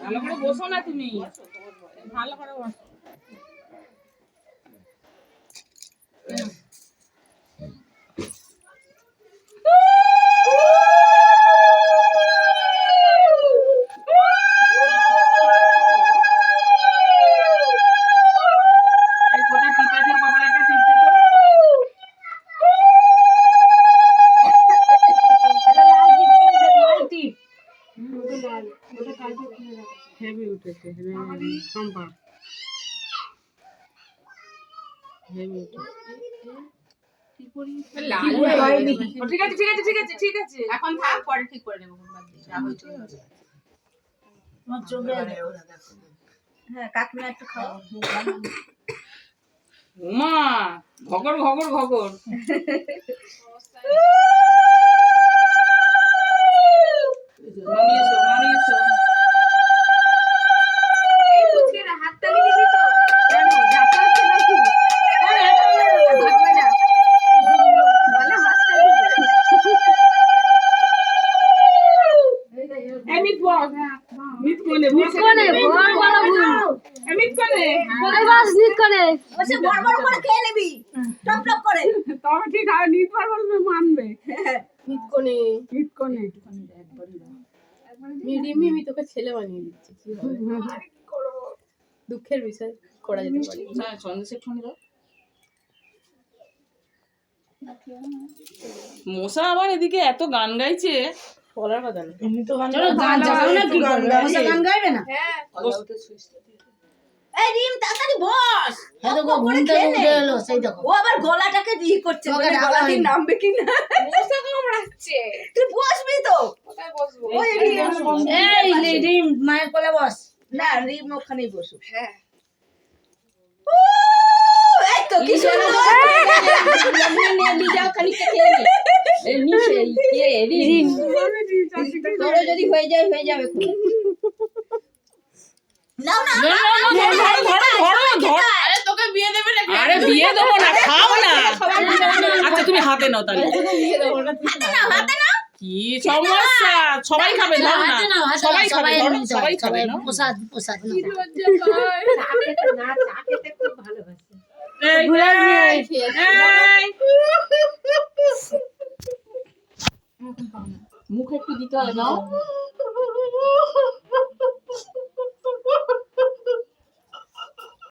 ভালো করে বসো না তুমি, ভালো করে বসো। হেভি উঠেছে, সম্পা হেভি উঠেছে। ঠিক আছে ঠিক আছে ঠিক আছে ঠিক আছে, এখন থাক, পরে ঠিক করে নেবো। হ্যাঁ কাকিমা একটু খাও। উমা ঘগর ঘগর ঘগর। মামি এসো, মামি এসো। হাততালি দিবি তো? কেন যাতা হচ্ছে নাকি? ভাগবে না। বলে হাততালি দিবি। এমিত বল, মিত কোনে মিত কোনে বড় বড় গুণ এমিত কোনে কোনে বাস নিত কোনে বসে বড় বড় করে খেয়ে নিবি টপ টপ করে। তবে ঠিক আর নিত পার বলবে মানবে। মিত কোনে মিত কোনে মিডিমি আমি তোকে ছেলে বানিয়ে দিচ্ছি, কি হবে? দুঃখের বিষয়, করা যেতে পারে। না চন্দ্রশেখর ফোন দাও। মশা আবার এদিকে এত গান গাইছে, বলার কথা না। আমি তো গান গাও না, কি করবে? মশা গান গাইবে না? হ্যাঁ এই রিম তাড়াতাড়ি বস। হ্যাঁ দেখো ঘুমটা উঠে এলো, সেই দেখো ও আবার গলাটাকে দিয়ে করছে, তোকে মানে ডাকা গলা দিয়ে হয়নি। নামবে কি না। মশা কামড়াচ্ছে, তুই বসবি তো? কোথায় বসবো? ওই রিম, এই রিম মায়ের কোলে বস। না রিম ওখানেই বসুক। হ্যাঁ এই তো কি সুন্দর। নে যাও খানিকটা খেয়ে নে। এই নিচে কে রিম, তোর যদি হয়ে যায় হয়ে যাবে। না না আরে তোকে বিয়ে দেবে না? আরে বিয়ে দেবো না, খাও না। আচ্ছা তুমি হাতে নাও তাহলে। হাতে না কি সমস্যা, সবাই খাবে না? সবাই খাবে, সবাই খাবে না। প্রসাদ প্রসাদ না চা খেতে খুব ভালোবাসে। এই, এই, এই। মুখে একটু দিতে হয় না।